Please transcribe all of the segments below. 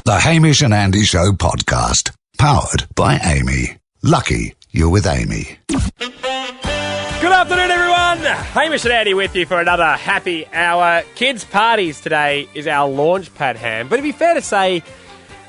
The Hamish and Andy Show podcast. Powered by Amy. Lucky you're with Amy. Good afternoon, everyone. Hamish and Andy with you for another happy hour. Kids' parties today is our launch pad, Ham. But to be fair to say,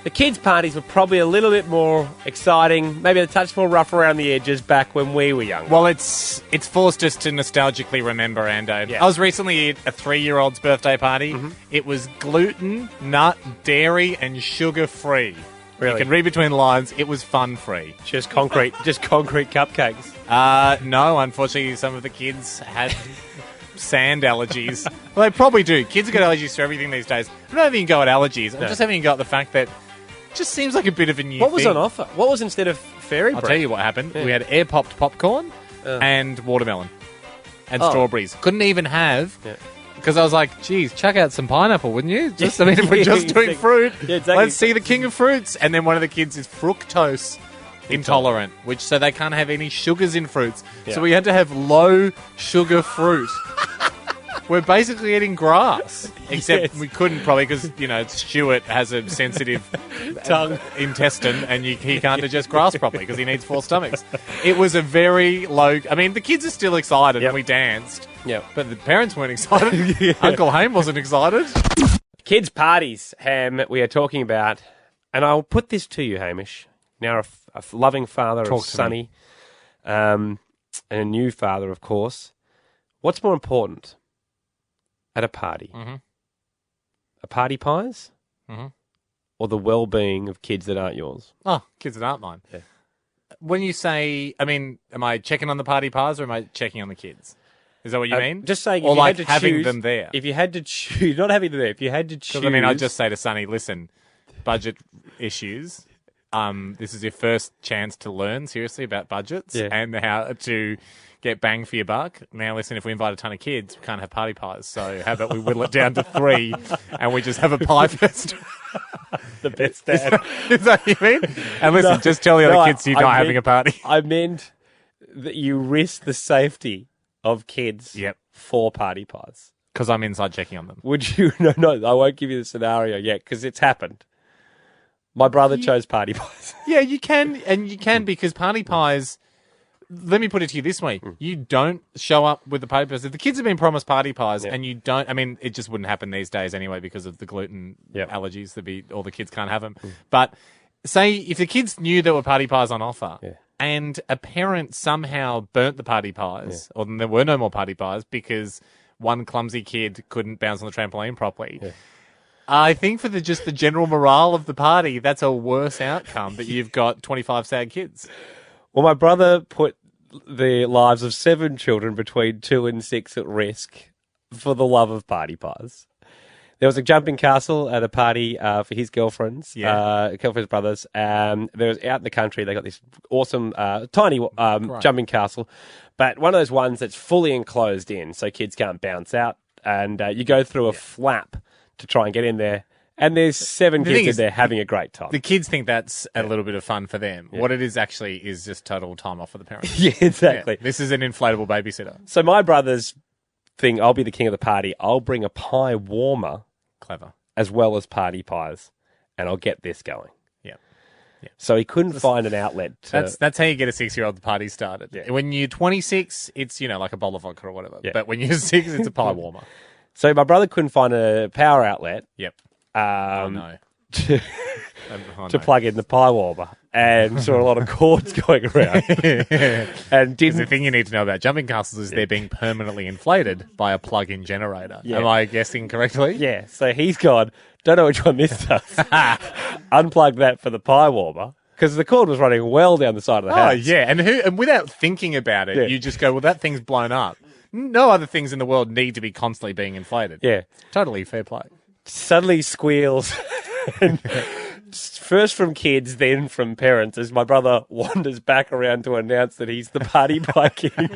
the kids' parties were probably a little bit more exciting, maybe a touch more rough around the edges back when we were younger. Well, it's forced us to nostalgically remember, Ando. Yeah. I was recently at a 3-year-old's birthday party. Mm-hmm. It was gluten, nut, dairy, and sugar-free. Really? You can read between the lines. It was fun-free. Just concrete cupcakes. No, unfortunately, some of the kids had sand allergies. Well, they probably do. Kids have got allergies to everything these days. I don't even go at allergies. I'm just having a go at the fact that it just seems like a bit of a new What was thing. on offer? What was instead of fairy I'll bread? tell you what happened. Yeah. We had air-popped popcorn and watermelon and strawberries. Couldn't even have... Yeah. Because I was like, geez, chuck out some pineapple, wouldn't you? If we're just doing fruit, Yeah, exactly. let's see the king of fruits. And then one of the kids is fructose intolerant, so they can't have any sugars in fruits. Yeah. So we had to have low sugar fruit. We're basically eating grass. Except we couldn't probably because, Stuart has a sensitive Tongue. intestine and he can't digest grass properly because he needs 4 stomachs. It was a very low... I mean, the kids are still excited and we danced. Yeah. But the parents weren't excited. Yeah. Uncle Haim wasn't excited. Kids' parties, Ham, we are talking about, and I'll put this to you, Hamish. Now, a loving father Talk of to Sonny, and a new father, of course. What's more important at a party? Mm-hmm. A party pies? Mm-hmm. Or the well-being of kids that aren't yours? Oh, kids that aren't mine. Yeah. When you say, am I checking on the party pies or am I checking on the kids? Is that what you mean? Just saying, or if you like had to having choose, them there. If you had to choose, not having them there, if you had to choose... Because, I'd just say to Sonny, listen, budget issues. This is your first chance to learn seriously about budgets and how to get bang for your buck. Now, listen, if we invite a ton of kids, we can't have party pies. So how about we whittle it down to 3 and we just have a pie fest? The best dad. Is that what you mean? And listen, just tell the other kids you're not having a party. I meant that you risk the safety of kids for party pies. Because I'm inside checking on them. Would you? No, I won't give you the scenario yet because it's happened. My brother chose party pies. Yeah, you can, and you can because party pies... Let me put it to you this way. You don't show up with the party pies. If the kids have been promised party pies and you don't... I mean, it just wouldn't happen these days anyway because of the gluten allergies. All the kids can't have them. But say if the kids knew there were party pies on offer and a parent somehow burnt the party pies or there were no more party pies because one clumsy kid couldn't bounce on the trampoline properly... I think for the general morale of the party, that's a worse outcome that you've got 25 sad kids. Well, my brother put the lives of 7 children between 2 and 6 at risk for the love of party pies. There was a jumping castle at a party for his girlfriends, a couple of his brothers. There was out in the country, they got this awesome, tiny jumping castle, but one of those ones that's fully enclosed in so kids can't bounce out. And you go through a flap to try and get in there. And there's 7 kids in there having a great time. The kids think that's a little bit of fun for them. Yeah. What it is actually is just total time off for the parents. Yeah, exactly. Yeah. This is an inflatable babysitter. So my brother's thing, I'll be the king of the party. I'll bring a pie warmer. Clever. As well as party pies. And I'll get this going. Yeah. So he couldn't find an outlet. That's how you get a 6-year-old party started. Yeah. When you're 26, it's, like a bowl of vodka or whatever. Yeah. But when you're 6, it's a pie warmer. So my brother couldn't find a power outlet. Yep. To plug in the pie warmer, and saw a lot of cords going around. And the thing you need to know about jumping castles is they're being permanently inflated by a plug-in generator. Yeah. Am I guessing correctly? Yeah. So he's gone, don't know which one this does. Unplug that for the pie warmer. Because the cord was running well down the side of the house. Oh, yeah. And without thinking about it, you just go, well, that thing's blown up. No other things in the world need to be constantly being inflated. Yeah. Totally fair play. Suddenly squeals. First from kids, then from parents, as my brother wanders back around to announce that he's the party pie king.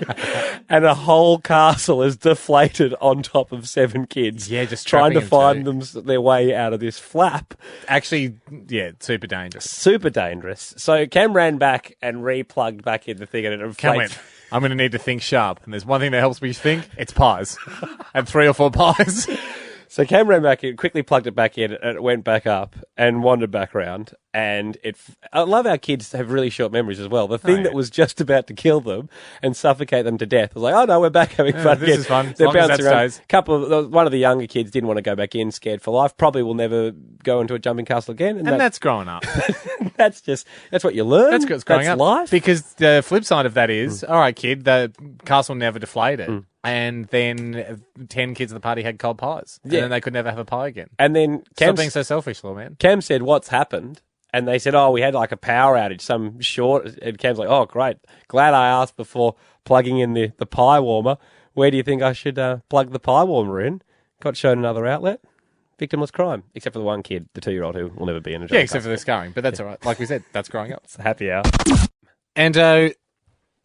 And a whole castle is deflated on top of 7 kids. Yeah, just trying to find their way out of this flap. Actually, yeah, super dangerous. Super dangerous. So Cam ran back and re-plugged back in the thing and it inflates. I'm going to need to think sharp. And there's one thing that helps me think, it's pies. And 3 or 4 pies. So Cam ran back in, quickly plugged it back in, and it went back up and wandered back around. And I love our kids have really short memories as well. The thing that was just about to kill them and suffocate them to death was like, oh no, we're back having fun. This is fun. They're As long as that bouncing around. stays. One of the younger kids didn't want to go back in, scared for life. Probably will never go into a jumping castle again. And that's growing up. that's what you learn. That's growing up. Life. Because the flip side of that is, all right, kid, the castle never deflated. And then 10 kids at the party had cold pies. Yeah. And then they could never have a pie again. And then Stop being so selfish, little man. Cam said, what's happened? And they said, oh, we had like a power outage, some short. And Cam's like, oh, great. Glad I asked before plugging in the pie warmer. Where do you think I should plug the pie warmer in? Got shown another outlet. Victimless crime. Except for the one kid, the 2-year-old who will never be in a Yeah, except for the scarring. But that's all right. Like we said, that's growing up. It's a happy hour. And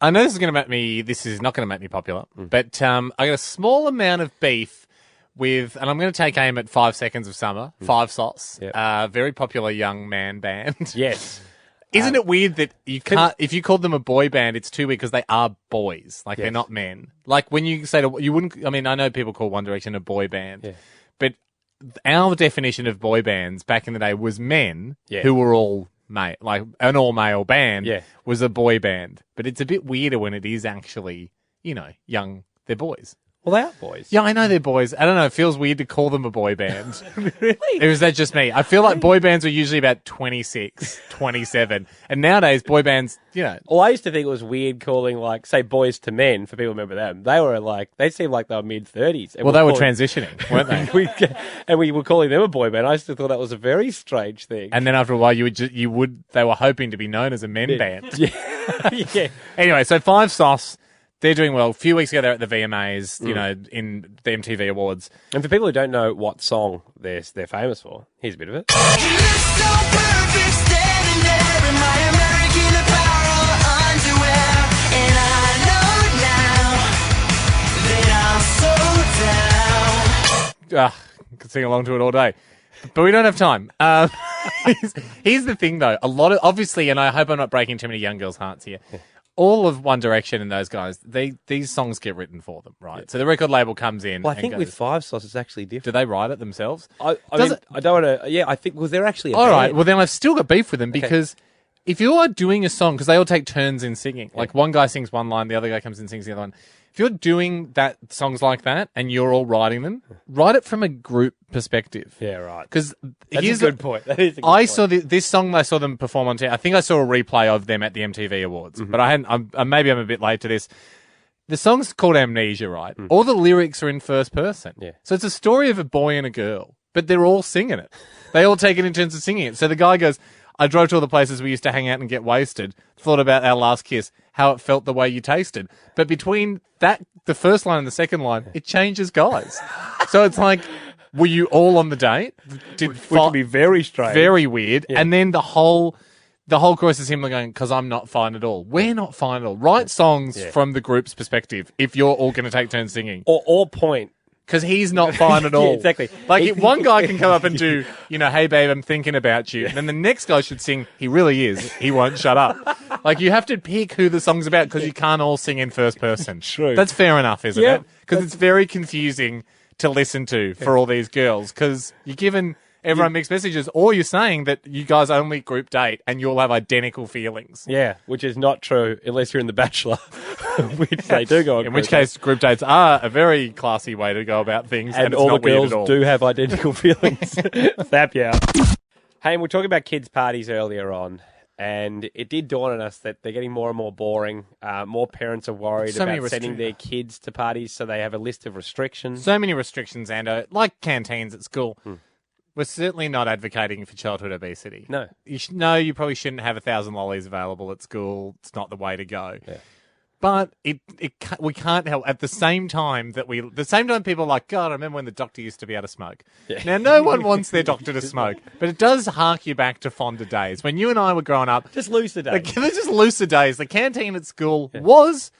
I know this is not going to make me popular, but I got a small amount of beef with, and I'm going to take aim at 5 Seconds of Summer, Five Sauce, very popular young man band. Yes. Isn't it weird that you can't, if you called them a boy band, it's too weird because they are boys. Like, they're not men. Like, when you say, you wouldn't, I mean, I know people call One Direction a boy band, but our definition of boy bands back in the day was men who were all male, like an all-male band was a boy band. But it's a bit weirder when it is actually, young, they're boys. Well, they are boys. Yeah, I know they're boys. I don't know. It feels weird to call them a boy band. Really? Or is that just me? I feel like boy bands were usually about 26, 27. And nowadays, boy bands, Well, I used to think it was weird calling, like, say, Boys to Men, for people who remember them. They seemed like they were mid-30s. Well, they were transitioning, weren't they? we were calling them a boy band. I used to thought that was a very strange thing. And then after a while, they were hoping to be known as a men band. Yeah. Anyway, so Five Sauce. They're doing well. A few weeks ago, they're at the VMAs, in the MTV Awards. And for people who don't know what song they're famous for, here's a bit of it. I could sing along to it all day. But we don't have time. Here's the thing, though. Obviously, and I hope I'm not breaking too many young girls' hearts here, all of One Direction and those guys, these songs get written for them, right? Yeah. So the record label comes in. Well, I think with Five Sauce, it's actually different. Do they write it themselves? I don't want to. Yeah, I think. Well, they're actually. All right. Well, then I've still got beef with them because if you are doing a song, because they all take turns in singing. Like one guy sings one line, the other guy comes in and sings the other one. If you're doing songs like that and you're all writing them, write it from a group perspective. Yeah, right. Because here's a good point. That is a good I point. saw this song. I saw them perform on. I think I saw a replay of them at the MTV Awards, but I hadn't. Maybe I'm a bit late to this. The song's called Amnesia, right? All the lyrics are in first person. Yeah. So it's a story of a boy and a girl, but they're all singing it. They all take it in turns of singing it. So the guy goes, I drove to all the places we used to hang out and get wasted, thought about our last kiss, how it felt the way you tasted. But between the first line and the second line, it changes guys. So it's like, were you all on the date? Which would be very strange. Very weird. Yeah. And then the whole chorus is him going, because I'm not fine at all. We're not fine at all. Write songs from the group's perspective if you're all going to take turns singing. Or point. Because he's not fine at all. Yeah, exactly. Like, if one guy can come up and do, hey, babe, I'm thinking about you. And then the next guy should sing, he really is. He won't shut up. Like, you have to pick who the song's about because you can't all sing in first person. True. That's fair enough, isn't it? Because it's very confusing to listen to for all these girls because you're giving everyone mixed messages, or you're saying that you guys only group date and you'll have identical feelings. Yeah, which is not true unless you're in The Bachelor, which they do go on. In which case, group dates are a very classy way to go about things, and it's all not the girls weird at all. do have identical feelings. Happy hour. Hey, and we were talking about kids' parties earlier on, and it did dawn on us that they're getting more and more boring. More parents are worried about sending their kids to parties, so they have a list of restrictions. So many restrictions, and like canteens at school. We're certainly not advocating for childhood obesity. No. You probably shouldn't have 1,000 lollies available at school. It's not the way to go. Yeah. But we can't help at the same time people are like, God, I remember when the doctor used to be able to smoke. Yeah. Now, no one wants their doctor to smoke, but it does hark you back to fonder days. When you and I were growing up. Just looser days. They're just looser days. The canteen at school was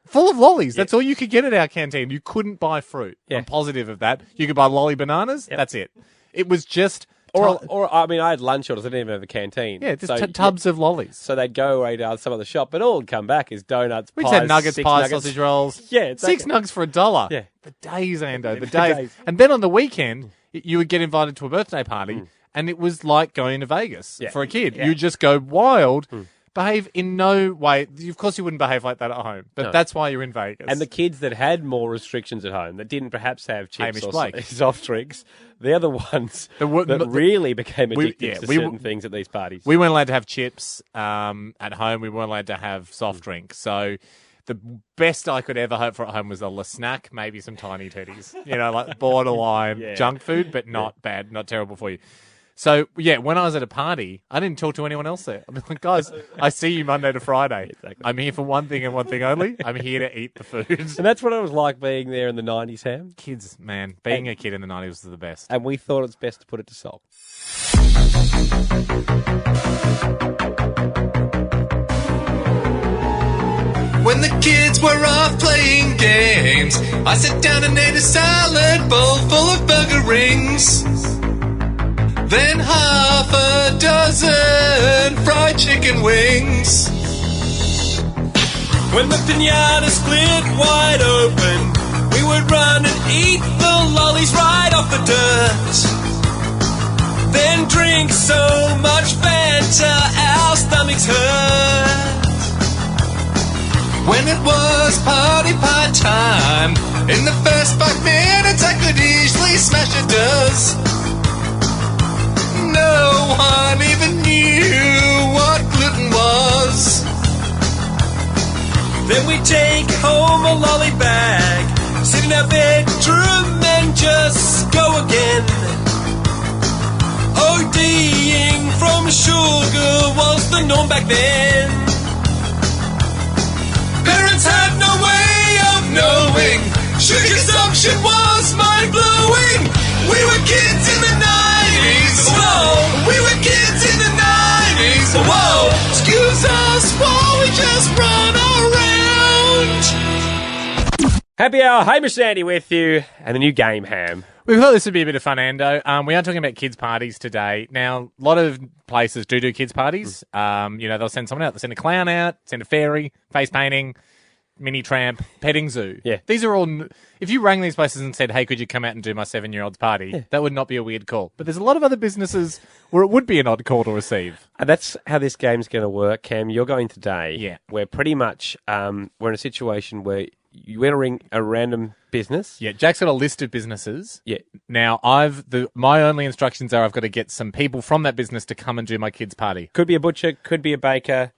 full of lollies. That's all you could get at our canteen. You couldn't buy fruit. I'm positive of that. You could buy lolly bananas. That's it. It was just Or I mean, I had lunch orders. I didn't even have a canteen. Yeah, just tubs of lollies. So they'd go away to some other shop, but all would come back is donuts, We pies, just had nuggets, six pies, nuggets. sausage rolls. Yeah, exactly. 6 nugs for $1. Yeah. The days, Ando, the The days. days. And then on the weekend, you would get invited to a birthday party, and it was like going to Vegas for a kid. Yeah. You just go wild, behave in no way. Of course, you wouldn't behave like that at home, but that's why you're in Vegas. And the kids that had more restrictions at home, that didn't perhaps have chips Hamish or Blake. soft drinks, they're the ones The- that really became addicted yeah, to we- certain things at these parties. We weren't allowed to have chips at home. We weren't allowed to have soft drink. So the best I could ever hope for at home was a La Snack, maybe some tiny teddies. Like borderline junk food, but not bad, not terrible for you. So, yeah, when I was at a party, I didn't talk to anyone else there. I'm like, guys, I see you Monday to Friday. Exactly. I'm here for one thing and one thing only. I'm here to eat the food. And that's what it was like being there in the 90s, Ham. Kids, man, being a kid in the 90s was the best. And we thought it's best to put it to salt. When the kids were off playing games, I sat down and ate a salad bowl full of burger rings. Then half a dozen fried chicken wings. When the pinata split wide open, we would run and eat the lollies right off the dirt. Then drink so much Fanta, our stomachs hurt. When it was party pie time, in the first 5 minutes I could easily smash a does. No one even knew what gluten was. Then we take home a lolly bag, sit in our bedroom and just go again. ODing from sugar was the norm back then. Parents had no way of knowing sugar consumption was mind-blowing. We were kids in the 90s. Whoa, we were kids in the 90s. Whoa, excuse us while we just run around. Happy hour, Hamish Sandy with you, and a new game, Ham. We thought this would be a bit of fun, Ando. We are talking about kids' parties today. Now, a lot of places do kids' parties. They'll send someone out. They'll send a clown out, send a fairy, face painting, mini tramp, petting zoo. Yeah. These are all... If you rang these places and said, hey, could you come out and do my 7-year-old's party, that would not be a weird call. But there's a lot of other businesses where it would be an odd call to receive. And that's how this game's going to work, Cam. You're going today. Yeah. We're pretty much... we're in a situation where you enter a random business. Yeah, Jack's got a list of businesses. Yeah. Now, my only instructions are I've got to get some people from that business to come and do my kids' party. Could be a butcher, could be a baker,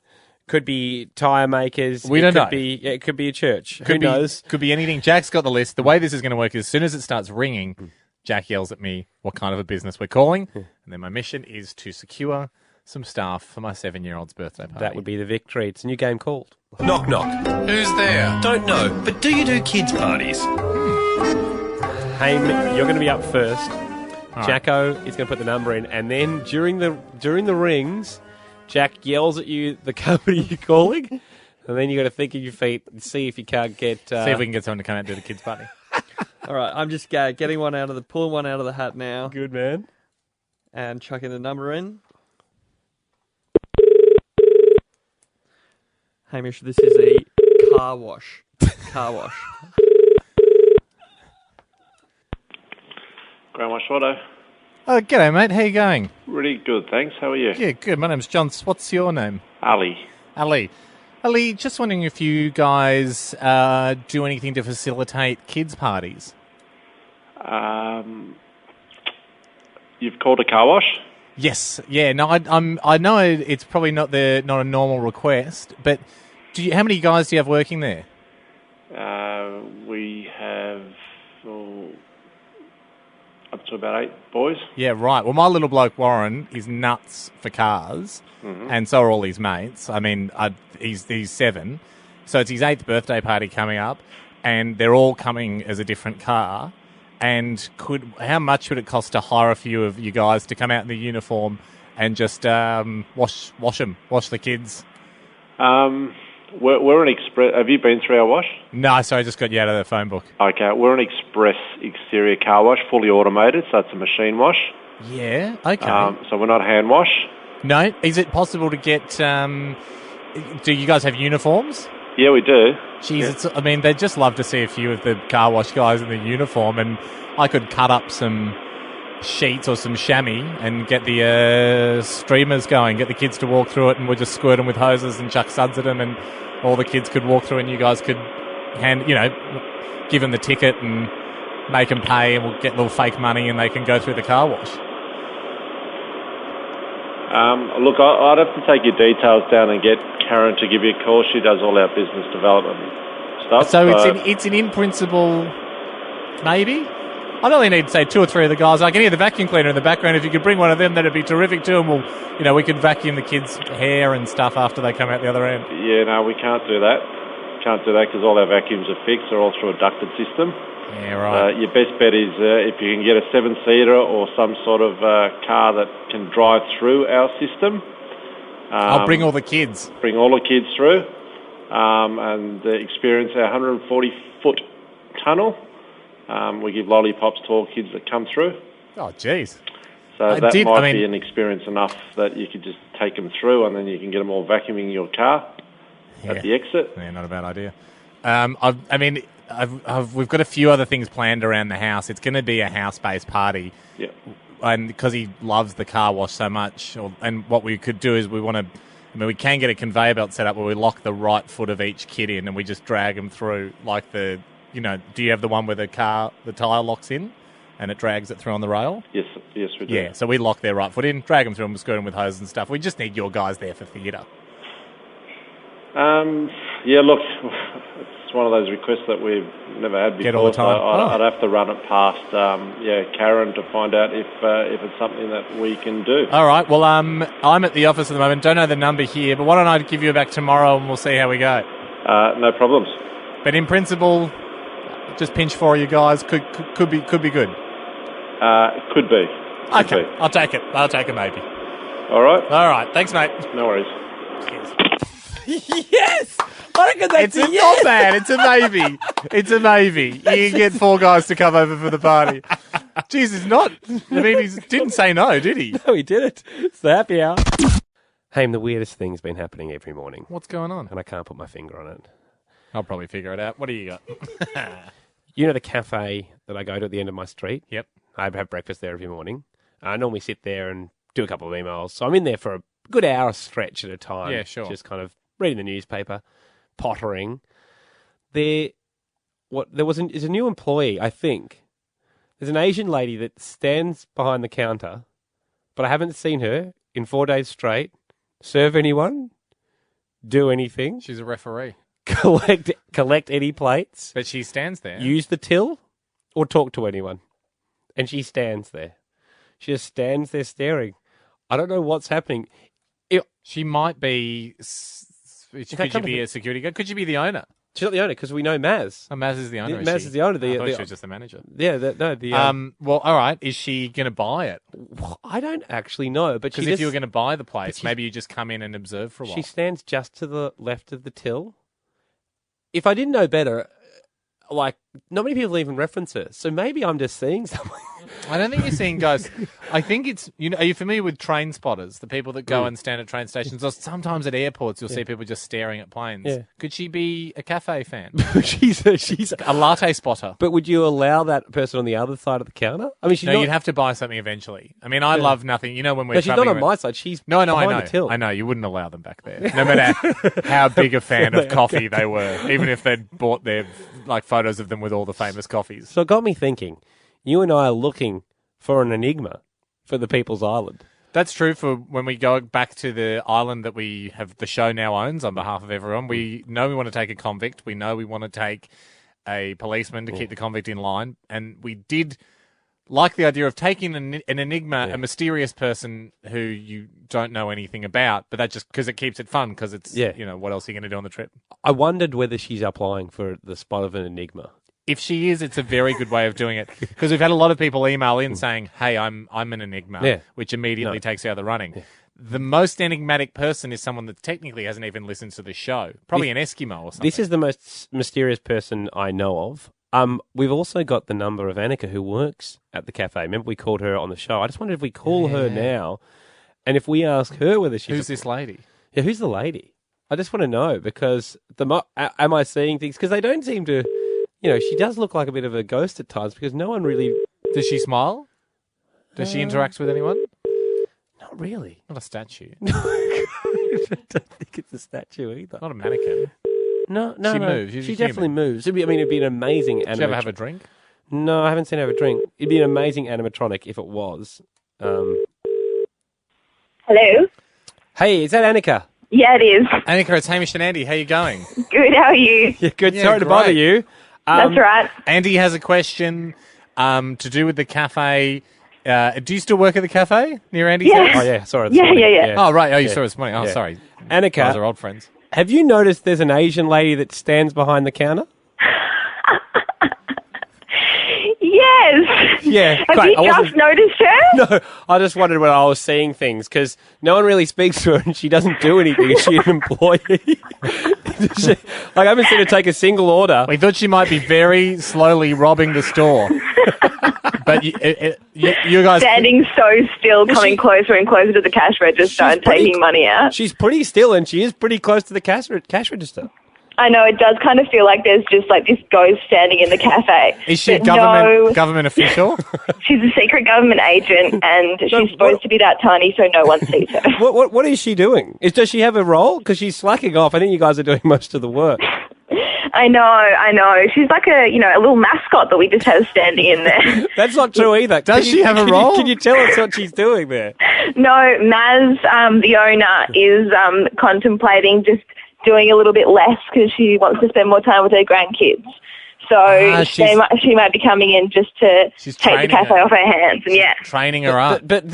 could be tyre makers. We don't know. It could be a church. Could Who knows? Could be anything. Jack's got the list. The way this is going to work is as soon as it starts ringing, Jack yells at me what kind of a business we're calling, and then my mission is to secure some staff for my 7-year-old's birthday party. That would be the victory. It's a new game called... Knock, knock. Who's there? Don't know, but do you do kids' parties? Hey, you're going to be up first. right. Jacko is going to put the number in, and then during the rings, Jack yells at you the company you're calling, and then you got to think of your feet and see if you can't get... See if we can get someone to come out and do the kids' party. All right, I'm just pulling one out of the hat now Good, man. and chucking the number in. Hamish, this is a car wash. Grandma Auto. Oh, g'day, mate. How you going? Really good, thanks. How are you? Yeah, good. My name's John. What's your name? Ali. Ali, just wondering if you guys do anything to facilitate kids' parties. You've called a car wash? Yes. Yeah. No, I know it's probably not a normal request, but how many guys do you have working there? We have up to about 8 boys. Yeah, right. Well, my little bloke Warren is nuts for cars, and so are all his mates. I mean, he's 7, so it's his 8th birthday party coming up, and they're all coming as a different car. And how much would it cost to hire a few of you guys to come out in the uniform and just wash the kids? We're an express. Have you been through our wash? No, sorry, I just got you out of the phone book. Okay, we're an express exterior car wash, fully automated, so it's a machine wash. Yeah, okay. So we're not hand wash. No, is it possible to get? Do you guys have uniforms? Yeah, we do. Jeez, I mean, they'd just love to see a few of the car wash guys in the uniform, and I could cut up some sheets or some chamois and get the streamers going, get the kids to walk through it, and we'll just squirt them with hoses and chuck suds at them, and all the kids could walk through, and you guys could give them the ticket and make them pay, and we'll get little fake money, and they can go through the car wash. Look, I'd have to take your details down and get Karen to give you a call. She does all our business development stuff. So it's an in principle, maybe? I'd only need to say 2 or 3 of the guys. I can hear the vacuum cleaner in the background. If you could bring one of them, that'd be terrific too. And we could vacuum the kids' hair and stuff after they come out the other end. Yeah, no, we can't do that. Can't do that because all our vacuums are fixed. They're all through a ducted system. Yeah, right. Your best bet is if you can get a 7-seater or some sort of car that can drive through our system. I'll bring all the kids. Bring all the kids through and experience our 140-foot tunnel. We give lollipops to all kids that come through. Oh, jeez. So that might be an experience enough that you could just take them through and then you can get them all vacuuming your car at the exit. Yeah, not a bad idea. We've got a few other things planned around the house. It's going to be a house-based party. Yeah. And because he loves the car wash so much, and what we could do is we can get a conveyor belt set up where we lock the right foot of each kid in and we just drag them through like do you have the one where the tyre locks in and it drags it through on the rail? Yes, we do. Yeah, so we lock their right foot in, drag them through and skirt them with hoses and stuff. We just need your guys there for theatre. Yeah, look, it's one of those requests that we've never had before. Get all the time. So I'd have to run it past Karen to find out if it's something that we can do. All right, well, I'm at the office at the moment. Don't know the number here, but why don't I give you back tomorrow and we'll see how we go. No problems. But in principle, just pinch 4 of you guys. Could be good. Could be. Okay, I'll take it. Maybe. All right. Thanks, mate. No worries. Yes! I reckon that's not bad. It's a maybe. You can get 4 guys to come over for the party. Jeez, it's not. I mean, he didn't say no, did he? No, he did it. It's the happy hour. Haim, the weirdest thing's been happening every morning. What's going on? And I can't put my finger on it. I'll probably figure it out. What do you got? You know the cafe that I go to at the end of my street? Yep. I have breakfast there every morning. I normally sit there and do a couple of emails. So I'm in there for a good hour stretch at a time. Yeah, sure. Just kind of reading the newspaper, pottering. There's a new employee, I think. There's an Asian lady that stands behind the counter, but I haven't seen her in 4 days straight serve anyone, do anything. She's a referee. Collect any plates. But she stands there. Use the till or talk to anyone. And she stands there. She just stands there staring. I don't know what's happening. She might be... Could she be a security guard? Could she be the owner? She's not the owner because we know Maz. Oh, Maz is the owner. Maz is the owner. I thought she was just the manager. Yeah, well, all right. Is she going to buy it? I don't actually know, but because if you were going to buy the place, maybe you just come in and observe for a while. She stands just to the left of the till. If I didn't know better, not many people even reference her, so maybe I'm just seeing something. I don't think you're seeing ghosts. I think it's, are you familiar with train spotters, the people that go and stand at train stations, or sometimes at airports you'll see people just staring at planes. Yeah. Could she be a cafe fan? she's a latte spotter. But would you allow that person on the other side of the counter? I mean, you'd have to buy something eventually. I mean, I love nothing. When we're she's not on my side. She's behind the till. I know. You wouldn't allow them back there, no matter how big a fan of coffee they were, even if they'd bought their photos of them with all the famous coffees. So it got me thinking. You and I are looking for an enigma for the People's Island. That's true for when we go back to the island that we have the show now owns on behalf of everyone. We know we want to take a convict. We know we want to take a policeman to keep the convict in line. And we did like the idea of taking an enigma, a mysterious person who you don't know anything about, but that just because it keeps it fun because it's, what else are you going to do on the trip? I wondered whether she's applying for the spot of an enigma. If she is, it's a very good way of doing it because we've had a lot of people email in saying, "Hey, I'm an enigma," which immediately takes you out of the running. Yeah. The most enigmatic person is someone that technically hasn't even listened to the show. Probably an Eskimo or something. This is the most mysterious person I know of. We've also got the number of Annika who works at the cafe. Remember we called her on the show. I just wondered if we call her now and if we ask her whether she's... Who's this lady? Yeah, who's the lady? I just want to know because am I seeing things? Because they don't seem to... she does look like a bit of a ghost at times because no one really... Does she smile? Does she interact with anyone? Not really. Not a statue. I don't think it's a statue either. Not a mannequin. No. She moves. She's She a definitely human. moves. It'd be an amazing animatronic. Did you ever have a drink? No, I haven't seen her have a drink. It'd be an amazing animatronic if it was. Hello? Hey, is that Annika? Yeah, it is. Annika, it's Hamish and Andy. How you going? Good, how are you? Yeah, good. Yeah, Sorry to great. bother you. That's right. Andy has a question to do with the cafe. Do you still work at the cafe near Andy's Yeah. house? Oh, yeah, sorry. Yeah. Oh, right. Oh, you Yeah. saw us this morning. Oh, Yeah. sorry. Annika, Guys are old friends. have you noticed there's an Asian lady that stands behind the counter? Yes. Yeah, Have great. you just noticed her? No, I just wondered when I was seeing things because no one really speaks to her and she doesn't do anything. Is she an employee? I haven't seen her take a single order. We thought she might be very slowly robbing the store. But you guys... Standing so still, coming she- closer and closer to the cash register and pretty- taking money out. She's pretty still and she is pretty close to the cash register. I know, it does kind of feel like there's just like this ghost standing in the cafe. Is she a But government official? She's a secret government agent and she's supposed to be that tiny so no one sees her. What is she doing? Does she have a role? Because she's slacking off. I think you guys are doing most of the work. I know. She's like a little mascot that we just have standing in there. That's not true either. Does she have a role? Can you tell us what she's doing there? No, Maz, the owner, is contemplating just doing a little bit less because she wants to spend more time with her grandkids. So she might be coming in just to She's take the training cafe her. off her hands. And yeah. Training her up. But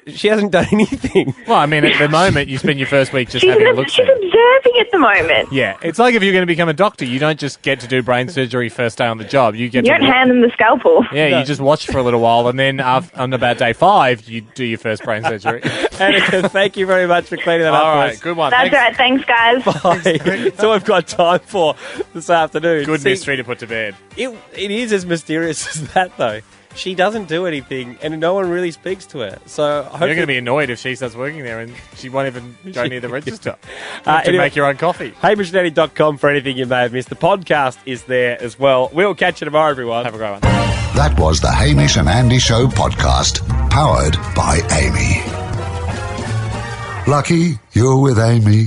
she hasn't done anything. Well, I mean, at the moment, you spend your first week just She's having a look. observing at the moment. Yeah, it's like if you're going to become a doctor, you don't just get to do brain surgery first day on the job. You get You to don't hand them the scalpel. you just watch for a little while, and then on about day 5, you do your first brain surgery. Annika, thank you very much for cleaning that up. All for right, us. good one. That's Thanks. right. Thanks, guys. Bye. That's all we've got time for this afternoon. Good See, mystery to put to bed. It is as mysterious as that, though. She doesn't do anything, and no one really speaks to her. So You're going to be annoyed if she starts working there and she won't even go near the register. You have to anyway, make your own coffee. HamishNanny.com for anything you may have missed. The podcast is there as well. We'll catch you tomorrow, everyone. Have a great one. That was the Hamish and Andy Show podcast, powered by Amy. Lucky you're with Amy.